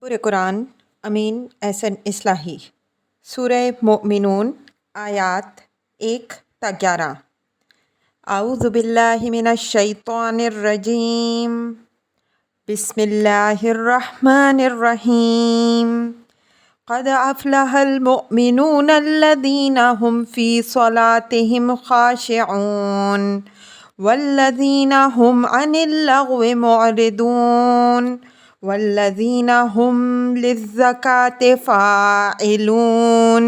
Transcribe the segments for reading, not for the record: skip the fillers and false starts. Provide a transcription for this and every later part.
پورے قرآن امین احسن اصلاحی سورہ مومنون آیات 1 تا 11۔ اعوذ باللہ من الشیطان الرجیم، بسم اللہ الرحمن الرحیم۔ قد افلح المؤمنون الذین هم فی صلاتهم خاشعون والذین هم عن اللغو معرضون والذین هم للزکاة فاعلون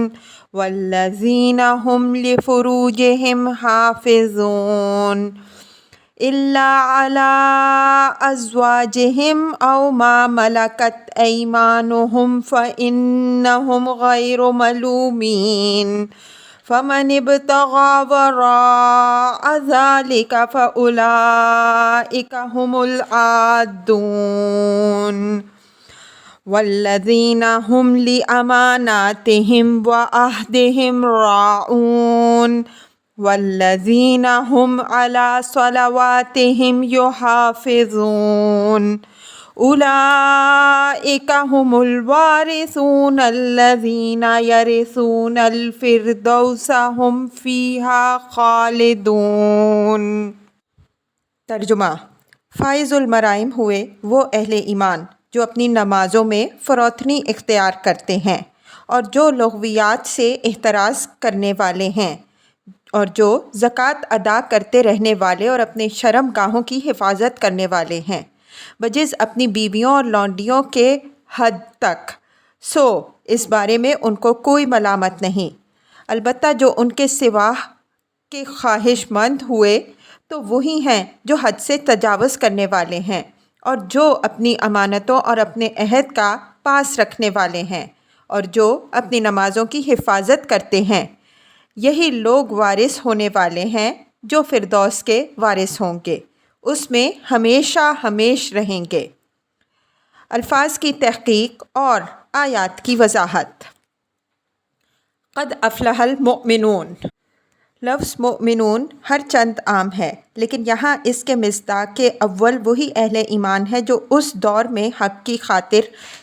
والذین هم لفروجهم حافظون إلا على أزواجهم أو ما ملكت أيمانهم فإنهم غير ملومين فمن ابتغى وراء ذلك فأولئك هم العادون والذين هم لأماناتهم وعهدهم راعون والذين هم على صلواتهم يحافظون أولئك هم الوارثون الذين يرثون الفردوس هم فيها خالدون۔ ترجمہ: فائز المرائم ہوئے وہ اہل ایمان جو اپنی نمازوں میں فروتنی اختیار کرتے ہیں اور جو لغویات سے احتراز کرنے والے ہیں اور جو زکوٰۃ ادا کرتے رہنے والے اور اپنے شرم گاہوں کی حفاظت کرنے والے ہیں بجز اپنی بیویوں اور لونڈیوں کے حد تک، سو اس بارے میں ان کو کوئی ملامت نہیں، البتہ جو ان کے سوا کے خواہش مند ہوئے تو وہی ہیں جو حد سے تجاوز کرنے والے ہیں اور جو اپنی امانتوں اور اپنے عہد کا پاس رکھنے والے ہیں اور جو اپنی نمازوں کی حفاظت کرتے ہیں، یہی لوگ وارث ہونے والے ہیں جو فردوس کے وارث ہوں گے، اس میں ہمیشہ ہمیش رہیں گے۔ الفاظ کی تحقیق اور آیات کی وضاحت۔ قد افلح المؤمنون لفظ مؤمنون ہر چند عام ہے، لیکن یہاں اس کے مصداق کے اول وہی اہل ایمان ہے جو اس دور میں حق کی خاطر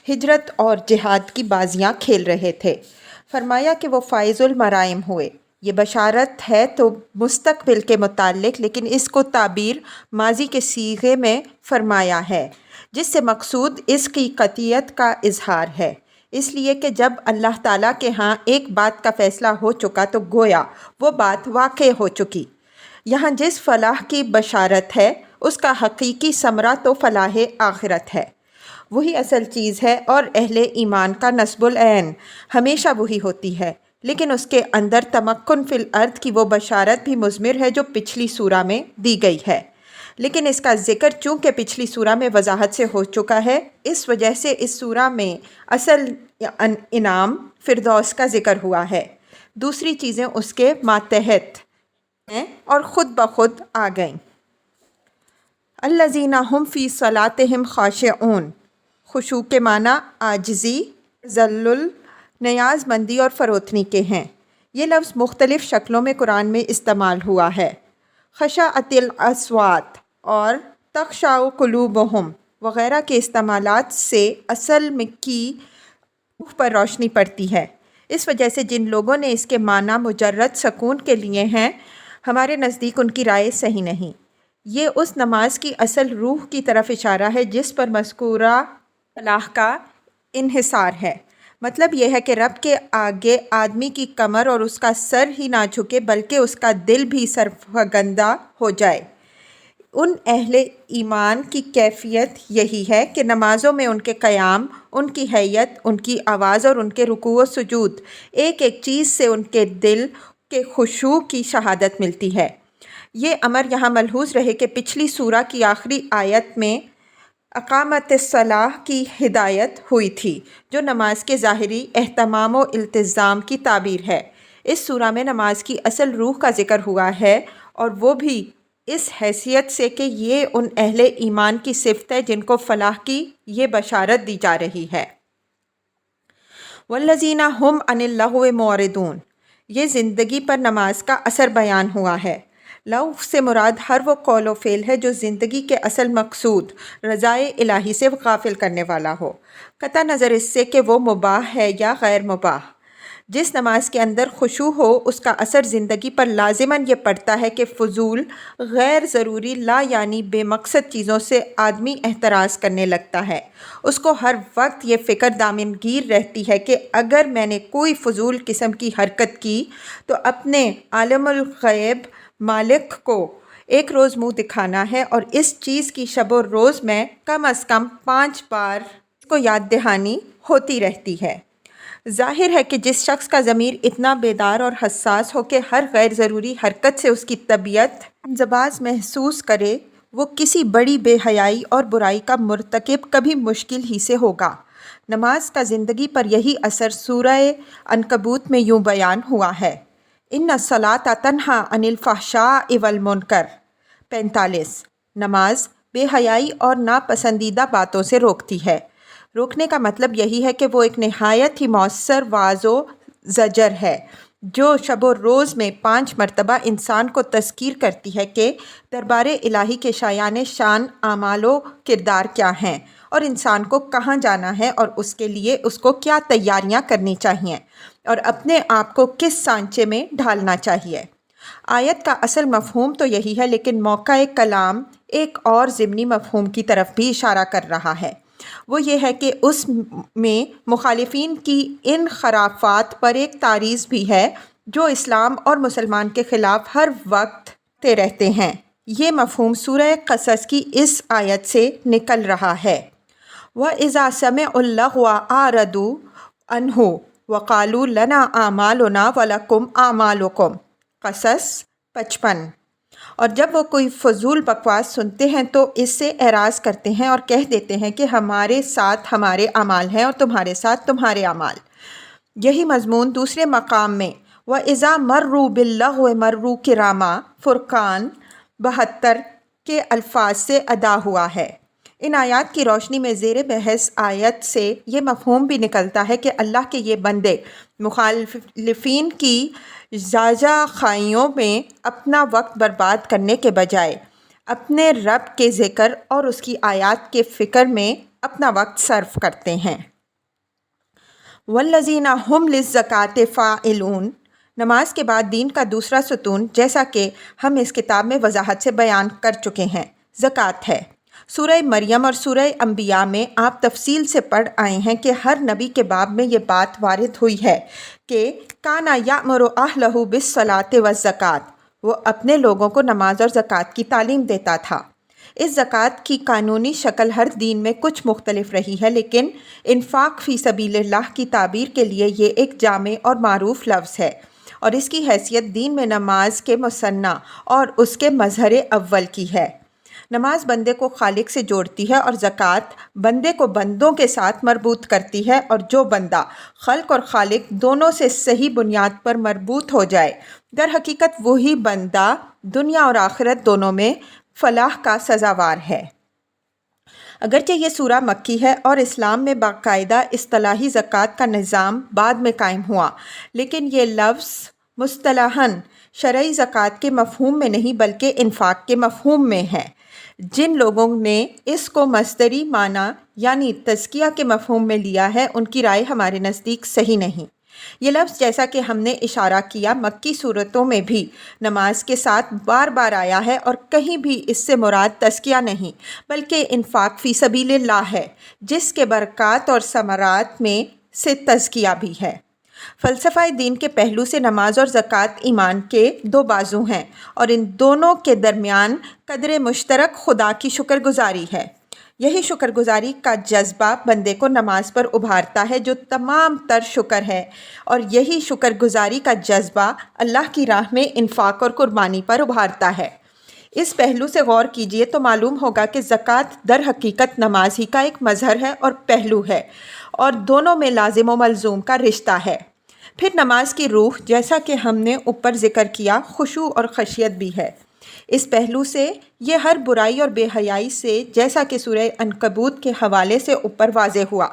ہجرت اور جہاد کی بازیاں کھیل رہے تھے۔ فرمایا کہ وہ فائز المرائم ہوئے۔ یہ بشارت ہے تو مستقبل کے متعلق، لیکن اس کو تعبیر ماضی کے صیغے میں فرمایا ہے، جس سے مقصود اس کی قطعیت کا اظہار ہے، اس لیے کہ جب اللہ تعالیٰ کے ہاں ایک بات کا فیصلہ ہو چکا تو گویا وہ بات واقع ہو چکی۔ یہاں جس فلاح کی بشارت ہے اس کا حقیقی ثمرہ تو فلاح آخرت ہے، وہی اصل چیز ہے، اور اہل ایمان کا نصب العین ہمیشہ وہی ہوتی ہے، لیکن اس کے اندر تمکن فی الارض کی وہ بشارت بھی مضمر ہے جو پچھلی سورہ میں دی گئی ہے، لیکن اس کا ذکر چونکہ پچھلی سورہ میں وضاحت سے ہو چکا ہے، اس وجہ سے اس سورہ میں اصل انعام فردوس کا ذکر ہوا ہے، دوسری چیزیں اس کے ماتحت ہیں اور خود بخود آ گئیں۔ الذین هم فی صلاتهم خاشعون، خشوع کے معنی عاجزی، تذلل، نیاز مندی اور فروتنی کے ہیں۔ یہ لفظ مختلف شکلوں میں قرآن میں استعمال ہوا ہے۔ خشعت الاصوات اور تخشع قلوبہم وغیرہ کے استعمالات سے اصل کی روح پر روشنی پڑتی ہے۔ اس وجہ سے جن لوگوں نے اس کے معنی مجرد سکون کے لیے ہیں، ہمارے نزدیک ان کی رائے صحیح نہیں۔ یہ اس نماز کی اصل روح کی طرف اشارہ ہے جس پر مذکورہ فلاح کا انحصار ہے۔ مطلب یہ ہے کہ رب کے آگے آدمی کی کمر اور اس کا سر ہی نہ جھکے بلکہ اس کا دل بھی سرفگندہ ہو جائے۔ ان اہل ایمان کی کیفیت یہی ہے کہ نمازوں میں ان کے قیام، ان کی حیت، ان کی آواز اور ان کے رکوع و سجود، ایک ایک چیز سے ان کے دل کے خشوع کی شہادت ملتی ہے۔ یہ امر یہاں ملحوظ رہے کہ پچھلی سورہ کی آخری آیت میں اقامت الصلاۃ کی ہدایت ہوئی تھی، جو نماز کے ظاہری اہتمام و التزام کی تعبیر ہے۔ اس سورہ میں نماز کی اصل روح کا ذکر ہوا ہے، اور وہ بھی اس حیثیت سے کہ یہ ان اہل ایمان کی صفت ہے جن کو فلاح کی یہ بشارت دی جا رہی ہے۔ والذین هم عن اللغو معرضون، یہ زندگی پر نماز کا اثر بیان ہوا ہے۔ لو سے مراد ہر وہ قول و فعل ہے جو زندگی کے اصل مقصود رضائے الہی سے غافل کرنے والا ہو، قطع نظر اس سے کہ وہ مباح ہے یا غیر مباح۔ جس نماز کے اندر خشوع ہو اس کا اثر زندگی پر لازماً یہ پڑتا ہے کہ فضول، غیر ضروری، لا یعنی بے مقصد چیزوں سے آدمی احتراز کرنے لگتا ہے۔ اس کو ہر وقت یہ فکر دامنگیر رہتی ہے کہ اگر میں نے کوئی فضول قسم کی حرکت کی تو اپنے عالم الغیب مالک کو ایک روز منہ دکھانا ہے، اور اس چیز کی شب و روز میں کم از کم 5 بار اس کو یاد دہانی ہوتی رہتی ہے۔ ظاہر ہے کہ جس شخص کا ضمیر اتنا بیدار اور حساس ہو کہ ہر غیر ضروری حرکت سے اس کی طبیعت انزباز محسوس کرے، وہ کسی بڑی بے حیائی اور برائی کا مرتکب کبھی مشکل ہی سے ہوگا۔ نماز کا زندگی پر یہی اثر سورہ عنکبوت میں یوں بیان ہوا ہے: ان الصلاۃ تنہیٰ عن الفحشاء والمنکر۔ 45۔ نماز بے حیائی اور ناپسندیدہ باتوں سے روکتی ہے۔ روکنے کا مطلب یہی ہے کہ وہ ایک نہایت ہی مؤثر واعظ و زجر ہے جو شب و روز میں 5 مرتبہ انسان کو تذکیر کرتی ہے کہ دربار الہی کے شایان شان اعمال و کردار کیا ہیں، اور انسان کو کہاں جانا ہے، اور اس کے لیے اس کو کیا تیاریاں کرنی چاہیے، اور اپنے آپ کو کس سانچے میں ڈھالنا چاہیے۔ آیت کا اصل مفہوم تو یہی ہے، لیکن موقع کلام ایک اور ضمنی مفہوم کی طرف بھی اشارہ کر رہا ہے۔ وہ یہ ہے کہ اس میں مخالفین کی ان خرافات پر ایک تعریض بھی ہے جو اسلام اور مسلمان کے خلاف ہر وقت تے رہتے ہیں۔ یہ مفہوم سورہ قصص کی اس آیت سے نکل رہا ہے: وَإِذَا سَمِعُوا اللَّغْوَ أَعْرَضُوا عَنْهُ وَقَالُوا لَنَا أَعْمَالُنَا وَلَكُمْ أَعْمَالُكُمْ۔ قصص 55۔ اور جب وہ کوئی فضول بکواس سنتے ہیں تو اس سے اعراض کرتے ہیں اور کہہ دیتے ہیں کہ ہمارے ساتھ ہمارے اعمال ہیں اور تمہارے ساتھ تمہارے اعمال۔ یہی مضمون دوسرے مقام میں وَإِذَا مَرُّوا بِاللَّغْوِ مَرُّوا كِرَامًا فرقان 72 کے الفاظ سے ادا ہوا ہے۔ ان آیات کی روشنی میں زیر بحث آیت سے یہ مفہوم بھی نکلتا ہے کہ اللہ کے یہ بندے مخالفین کی جاجا خائیوں میں اپنا وقت برباد کرنے کے بجائے اپنے رب کے ذکر اور اس کی آیات کے فکر میں اپنا وقت صرف کرتے ہیں۔ والذین هم للزکاۃ فاعلون۔ نماز کے بعد دین کا دوسرا ستون، جیسا کہ ہم اس کتاب میں وضاحت سے بیان کر چکے ہیں، زکوٰۃ ہے۔ سورہ مریم اور سورہ انبیاء میں آپ تفصیل سے پڑھ آئے ہیں کہ ہر نبی کے باب میں یہ بات وارد ہوئی ہے کہ کانا یأمر اہلہ بالصلاۃ والزکاۃ، وہ اپنے لوگوں کو نماز اور زکوٰۃ کی تعلیم دیتا تھا۔ اس زکوٰۃ کی قانونی شکل ہر دین میں کچھ مختلف رہی ہے، لیکن انفاق فی سبیل اللہ کی تعبیر کے لیے یہ ایک جامع اور معروف لفظ ہے، اور اس کی حیثیت دین میں نماز کے مثنیٰ اور اس کے مظہر اول کی ہے۔ نماز بندے کو خالق سے جوڑتی ہے اور زکوٰۃ بندے کو بندوں کے ساتھ مربوط کرتی ہے، اور جو بندہ خلق اور خالق دونوں سے صحیح بنیاد پر مربوط ہو جائے، در حقیقت وہی بندہ دنیا اور آخرت دونوں میں فلاح کا سزاوار ہے۔ اگرچہ یہ سورہ مکی ہے اور اسلام میں باقاعدہ اصطلاحی زکوٰۃ کا نظام بعد میں قائم ہوا، لیکن یہ لفظ مصطلحاً شرعی زکوٰۃ کے مفہوم میں نہیں بلکہ انفاق کے مفہوم میں ہے۔ جن لوگوں نے اس کو مصدری معنی یعنی تزکیہ کے مفہوم میں لیا ہے، ان کی رائے ہمارے نزدیک صحیح نہیں۔ یہ لفظ، جیسا کہ ہم نے اشارہ کیا، مکی صورتوں میں بھی نماز کے ساتھ بار بار آیا ہے، اور کہیں بھی اس سے مراد تزکیہ نہیں بلکہ انفاق فی سبیل اللہ ہے، جس کے برکات اور ثمرات میں سے تزکیہ بھی ہے۔ فلسفہ دین کے پہلو سے نماز اور زکوٰۃ ایمان کے 2 بازو ہیں، اور ان دونوں کے درمیان قدر مشترک خدا کی شکر گزاری ہے۔ یہی شکر گزاری کا جذبہ بندے کو نماز پر ابھارتا ہے جو تمام تر شکر ہے، اور یہی شکر گزاری کا جذبہ اللہ کی راہ میں انفاق اور قربانی پر ابھارتا ہے۔ اس پہلو سے غور کیجئے تو معلوم ہوگا کہ زکوٰۃ در حقیقت نماز ہی کا ایک مظہر ہے اور پہلو ہے، اور دونوں میں لازم و ملزوم کا رشتہ ہے۔ پھر نماز کی روح، جیسا کہ ہم نے اوپر ذکر کیا، خشوع اور خشیت بھی ہے۔ اس پہلو سے یہ ہر برائی اور بے حیائی سے، جیسا کہ سورہ عنکبوت کے حوالے سے اوپر واضح ہوا،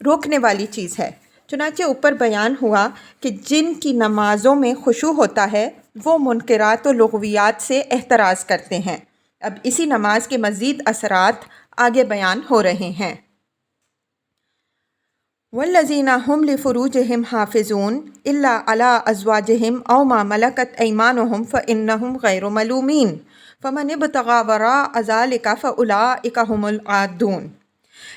روکنے والی چیز ہے۔ چنانچہ اوپر بیان ہوا کہ جن کی نمازوں میں خشوع ہوتا ہے وہ منکرات و لغویات سے احتراز کرتے ہیں۔ اب اسی نماز کے مزید اثرات آگے بیان ہو رہے ہیں۔ والذین هم لفروجہم حافظون الا علی ازواجہم او ما ملکت ایمانہم فانہم غیر ملومین فمن ابتغی وراء ذلک فاولئک هم العادون۔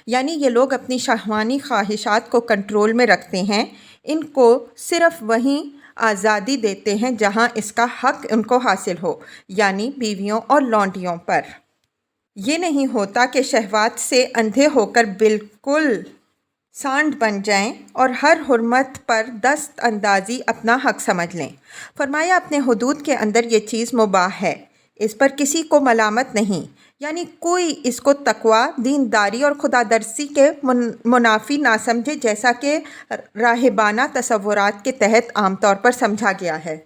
یعنی یہ لوگ اپنی شہوانی خواہشات کو کنٹرول میں رکھتے ہیں، ان کو صرف وہیں آزادی دیتے ہیں جہاں اس کا حق ان کو حاصل ہو، یعنی بیویوں اور لونڈیوں پر۔ یہ نہیں ہوتا کہ شہوات سے اندھے ہو کر بالکل سانڈ بن جائیں اور ہر حرمت پر دست اندازی اپنا حق سمجھ لیں۔ فرمایا اپنے حدود کے اندر یہ چیز مباح ہے، اس پر کسی کو ملامت نہیں، یعنی کوئی اس کو تقویٰ، دینداری اور خدا درسی کے منافی نہ سمجھے، جیسا کہ راہبانہ تصورات کے تحت عام طور پر سمجھا گیا ہے۔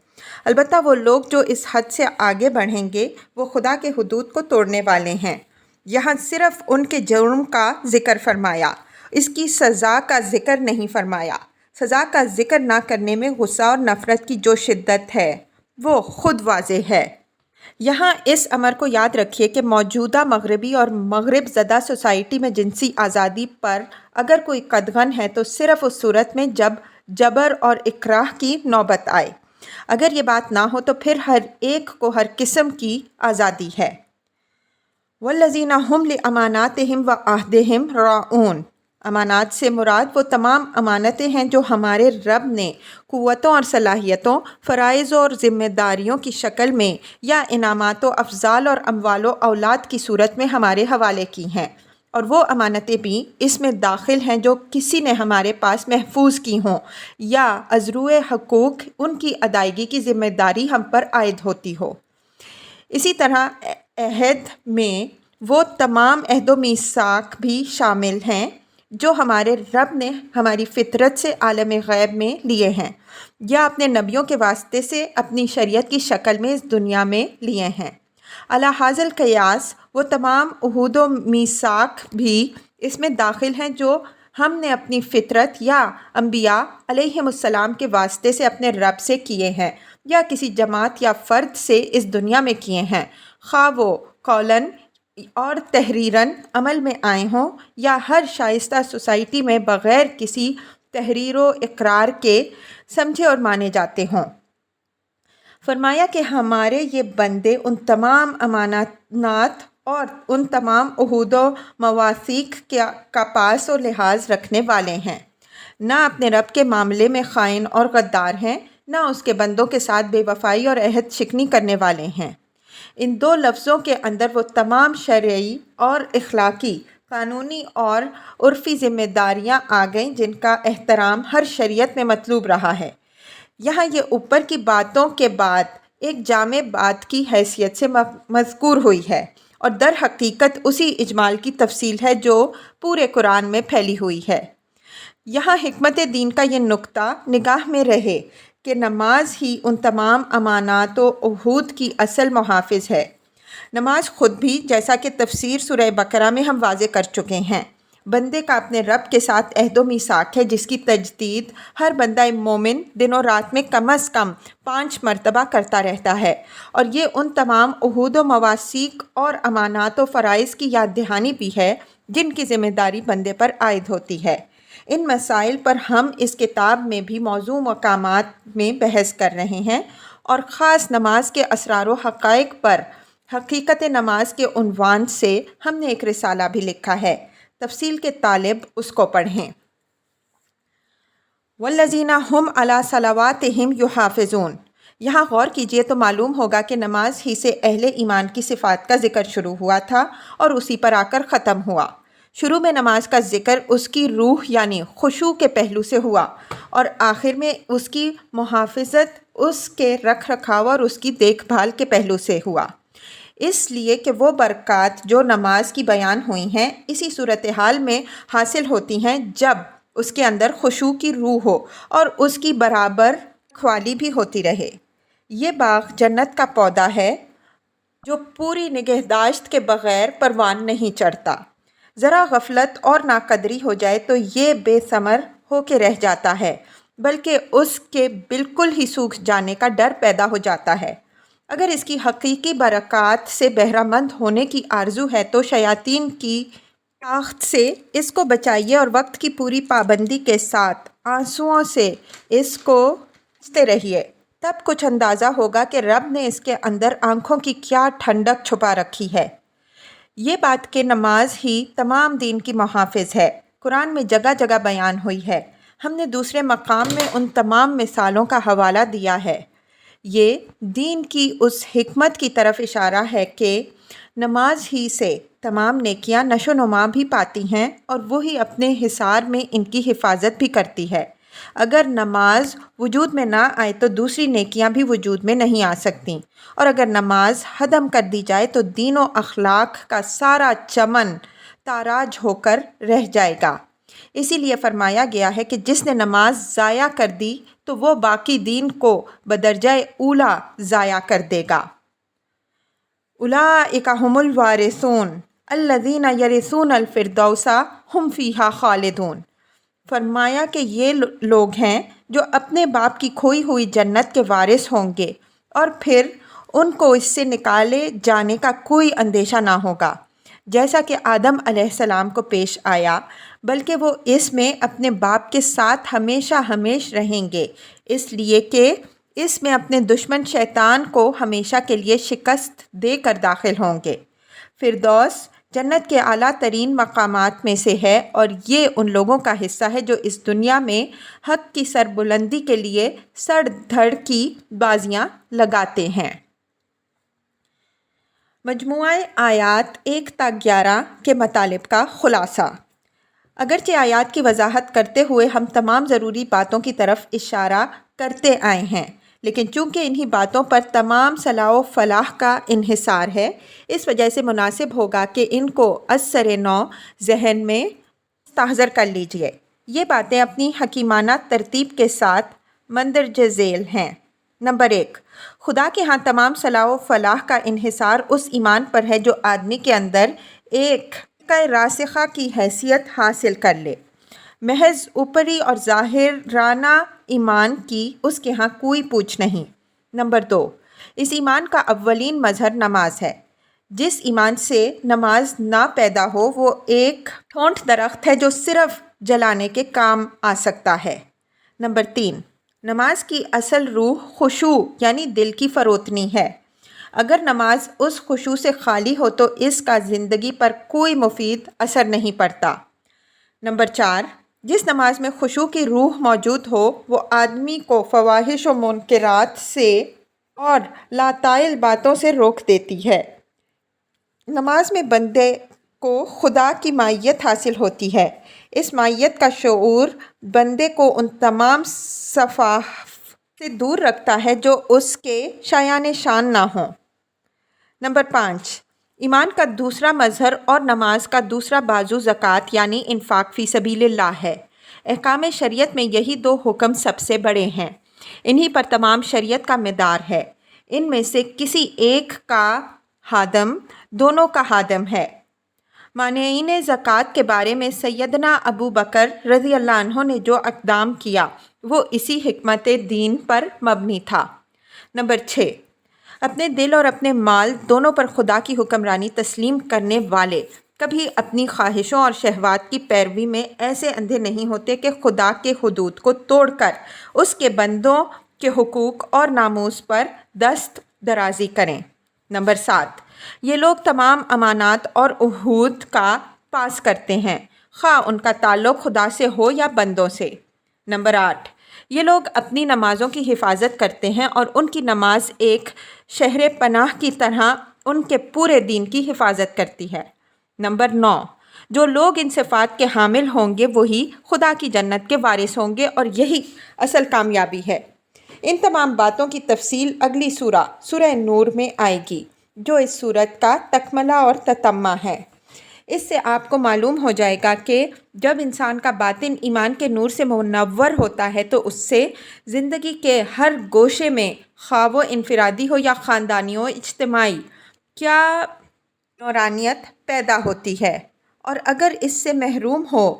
البتہ وہ لوگ جو اس حد سے آگے بڑھیں گے وہ خدا کے حدود کو توڑنے والے ہیں۔ یہاں صرف ان کے جرم کا ذکر فرمایا، اس کی سزا کا ذکر نہیں فرمایا۔ سزا کا ذکر نہ کرنے میں غصہ اور نفرت کی جو شدت ہے وہ خود واضح ہے۔ یہاں اس امر کو یاد رکھیے کہ موجودہ مغربی اور مغرب زدہ سوسائٹی میں جنسی آزادی پر اگر کوئی قدغن ہے تو صرف اس صورت میں جب جبر اور اکراہ کی نوبت آئے۔ اگر یہ بات نہ ہو تو پھر ہر ایک کو ہر قسم کی آزادی ہے۔ والذین هم لاماناتہم وعہدہم راعون۔ امانات سے مراد وہ تمام امانتیں ہیں جو ہمارے رب نے قوتوں اور صلاحیتوں، فرائض اور ذمہ داریوں کی شکل میں یا انعامات و افضال اور اموال و اولاد کی صورت میں ہمارے حوالے کی ہیں، اور وہ امانتیں بھی اس میں داخل ہیں جو کسی نے ہمارے پاس محفوظ کی ہوں یا از روئے حقوق ان کی ادائیگی کی ذمہ داری ہم پر عائد ہوتی ہو۔ اسی طرح عہد میں وہ تمام عہد و میثاق بھی شامل ہیں جو ہمارے رب نے ہماری فطرت سے عالم غیب میں لیے ہیں یا اپنے نبیوں کے واسطے سے اپنی شریعت کی شکل میں اس دنیا میں لیے ہیں۔ علی ھذا القیاس وہ تمام عہود و میثاق بھی اس میں داخل ہیں جو ہم نے اپنی فطرت یا انبیاء علیہم السلام کے واسطے سے اپنے رب سے کیے ہیں یا کسی جماعت یا فرد سے اس دنیا میں کیے ہیں، خواہ وہ قولاً اور تحریراً عمل میں آئے ہوں یا ہر شائستہ سوسائٹی میں بغیر کسی تحریر و اقرار کے سمجھے اور مانے جاتے ہوں۔ فرمایا کہ ہمارے یہ بندے ان تمام امانات اور ان تمام عہود و مواثیق کا پاس و لحاظ رکھنے والے ہیں، نہ اپنے رب کے معاملے میں خائن اور غدار ہیں، نہ اس کے بندوں کے ساتھ بے وفائی اور عہد شکنی کرنے والے ہیں۔ ان دو لفظوں کے اندر وہ تمام شرعی اور اخلاقی، قانونی اور عرفی ذمہ داریاں آ گئیں جن کا احترام ہر شریعت میں مطلوب رہا ہے۔ یہاں یہ اوپر کی باتوں کے بعد ایک جامع بات کی حیثیت سے مذکور ہوئی ہے اور در حقیقت اسی اجمال کی تفصیل ہے جو پورے قرآن میں پھیلی ہوئی ہے۔ یہاں حکمت دین کا یہ نقطہ نگاہ میں رہے کہ نماز ہی ان تمام امانات و عہود کی اصل محافظ ہے۔ نماز خود بھی، جیسا کہ تفسیر سورہ بقرہ میں ہم واضح کر چکے ہیں، بندے کا اپنے رب کے ساتھ عہد و میثاق ہے جس کی تجدید ہر بندہ مومن دن و رات میں کم از کم 5 مرتبہ کرتا رہتا ہے، اور یہ ان تمام عہود و مواثیق اور امانات و فرائض کی یاد دہانی بھی ہے جن کی ذمہ داری بندے پر عائد ہوتی ہے۔ ان مسائل پر ہم اس کتاب میں بھی موضوع مقامات میں بحث کر رہے ہیں، اور خاص نماز کے اسرار و حقائق پر حقیقت نماز کے عنوان سے ہم نے ایک رسالہ بھی لکھا ہے، تفصیل کے طالب اس کو پڑھیں۔ والذین هم علی صلواتہم یحافظون۔ یہاں غور کیجئے تو معلوم ہوگا کہ نماز ہی سے اہل ایمان کی صفات کا ذکر شروع ہوا تھا اور اسی پر آ کر ختم ہوا۔ شروع میں نماز کا ذکر اس کی روح یعنی خشوع کے پہلو سے ہوا، اور آخر میں اس کی محافظت، اس کے رکھ رکھاؤ اور اس کی دیکھ بھال کے پہلو سے ہوا، اس لیے کہ وہ برکات جو نماز کی بیان ہوئی ہیں اسی صورتحال میں حاصل ہوتی ہیں جب اس کے اندر خشوع کی روح ہو اور اس کی برابر خوالی بھی ہوتی رہے۔ یہ باغ جنت کا پودا ہے جو پوری نگہداشت کے بغیر پروان نہیں چڑھتا۔ ذرا غفلت اور ناقدری ہو جائے تو یہ بے ثمر ہو کے رہ جاتا ہے، بلکہ اس کے بالکل ہی سوکھ جانے کا ڈر پیدا ہو جاتا ہے۔ اگر اس کی حقیقی برکات سے بہرہ مند ہونے کی آرزو ہے تو شیاطین کی طاقت سے اس کو بچائیے اور وقت کی پوری پابندی کے ساتھ آنسوؤں سے اس کو پوچھتے رہیے۔ تب کچھ اندازہ ہوگا کہ رب نے اس کے اندر آنکھوں کی کیا ٹھنڈک چھپا رکھی ہے۔ یہ بات کہ نماز ہی تمام دین کی محافظ ہے، قرآن میں جگہ جگہ بیان ہوئی ہے۔ ہم نے دوسرے مقام میں ان تمام مثالوں کا حوالہ دیا ہے۔ یہ دین کی اس حکمت کی طرف اشارہ ہے کہ نماز ہی سے تمام نیکیاں نشو و نما بھی پاتی ہیں اور وہی اپنے حصار میں ان کی حفاظت بھی کرتی ہے۔ اگر نماز وجود میں نہ آئے تو دوسری نیکیاں بھی وجود میں نہیں آ سکتیں، اور اگر نماز ہدم کر دی جائے تو دین و اخلاق کا سارا چمن تاراج ہو کر رہ جائے گا۔ اسی لیے فرمایا گیا ہے کہ جس نے نماز ضائع کر دی تو وہ باقی دین کو بدرجہ اولا ضائع کر دے گا۔ اولئک ھم الوارثون الذین یرثون الفردوس ھم فیہا خالدون۔ فرمایا کہ یہ لوگ ہیں جو اپنے باپ کی کھوئی ہوئی جنت کے وارث ہوں گے اور پھر ان کو اس سے نکالے جانے کا کوئی اندیشہ نہ ہوگا، جیسا کہ آدم علیہ السلام کو پیش آیا، بلکہ وہ اس میں اپنے باپ کے ساتھ ہمیشہ ہمیش رہیں گے، اس لیے کہ اس میں اپنے دشمن شیطان کو ہمیشہ کے لیے شکست دے کر داخل ہوں گے۔ فردوس جنت کے اعلیٰ ترین مقامات میں سے ہے اور یہ ان لوگوں کا حصہ ہے جو اس دنیا میں حق کی سربلندی کے لیے سڑ دھڑ کی بازیاں لگاتے ہیں۔ مجموعہ آیات 1 تا 11 کے مطالب کا خلاصہ۔ اگرچہ آیات کی وضاحت کرتے ہوئے ہم تمام ضروری باتوں کی طرف اشارہ کرتے آئے ہیں، لیکن چونکہ انہی باتوں پر تمام صلاح و فلاح کا انحصار ہے، اس وجہ سے مناسب ہوگا کہ ان کو از سر نو ذہن میں مستحضر کر لیجئے۔ یہ باتیں اپنی حکیمانہ ترتیب کے ساتھ مندرجہ ذیل ہیں۔ نمبر 1، خدا کے ہاں تمام صلاح و فلاح کا انحصار اس ایمان پر ہے جو آدمی کے اندر ایک عقیدہ راسخہ کی حیثیت حاصل کر لے۔ محض اوپری اور ظاہرانہ ایمان کی اس کے ہاں کوئی پوچھ نہیں۔ نمبر 2، اس ایمان کا اولین مظہر نماز ہے۔ جس ایمان سے نماز نہ پیدا ہو وہ ایک ٹھونٹ درخت ہے جو صرف جلانے کے کام آ سکتا ہے۔ نمبر 3، نماز کی اصل روح خشوع یعنی دل کی فروتنی ہے۔ اگر نماز اس خشوع سے خالی ہو تو اس کا زندگی پر کوئی مفید اثر نہیں پڑتا۔ نمبر 4، جس نماز میں خشوع کی روح موجود ہو وہ آدمی کو فواحش و منکرات سے اور لاطائل باتوں سے روک دیتی ہے۔ نماز میں بندے کو خدا کی معیت حاصل ہوتی ہے۔ اس معیت کا شعور بندے کو ان تمام صفات سے دور رکھتا ہے جو اس کے شایان شان نہ ہوں۔ نمبر 5، ایمان کا دوسرا مظہر اور نماز کا دوسرا بازو زکوٰۃ یعنی انفاق فی سبیل اللہ ہے۔ احکام شریعت میں یہی 2 حکم سب سے بڑے ہیں، انہی پر تمام شریعت کا مدار ہے۔ ان میں سے کسی ایک کا خادم دونوں کا خادم ہے۔ مانعین زکوٰۃ کے بارے میں سیدنا ابو بکر رضی اللہ عنہ نے جو اقدام کیا وہ اسی حکمت دین پر مبنی تھا۔ نمبر 6، اپنے دل اور اپنے مال دونوں پر خدا کی حکمرانی تسلیم کرنے والے کبھی اپنی خواہشوں اور شہوات کی پیروی میں ایسے اندھے نہیں ہوتے کہ خدا کے حدود کو توڑ کر اس کے بندوں کے حقوق اور ناموس پر دست درازی کریں۔ نمبر 7، یہ لوگ تمام امانات اور عہود کا پاس کرتے ہیں، خواہ ان کا تعلق خدا سے ہو یا بندوں سے۔ نمبر 8، یہ لوگ اپنی نمازوں کی حفاظت کرتے ہیں اور ان کی نماز ایک شہر پناہ کی طرح ان کے پورے دین کی حفاظت کرتی ہے۔ نمبر 9، جو لوگ ان صفات کے حامل ہوں گے وہی خدا کی جنت کے وارث ہوں گے اور یہی اصل کامیابی ہے۔ ان تمام باتوں کی تفصیل اگلی سورہ نور میں آئے گی جو اس سورت کا تکملہ اور تتمہ ہے۔ اس سے آپ کو معلوم ہو جائے گا کہ جب انسان کا باطن ایمان کے نور سے منور ہوتا ہے تو اس سے زندگی کے ہر گوشے میں خواہ وہ انفرادی ہو یا خاندانی ہو اجتماعی کیا نورانیت پیدا ہوتی ہے، اور اگر اس سے محروم ہو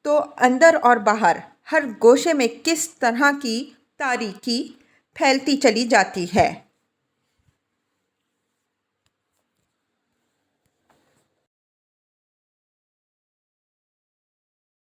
تو اندر اور باہر ہر گوشے میں کس طرح کی تاریکی پھیلتی چلی جاتی ہے۔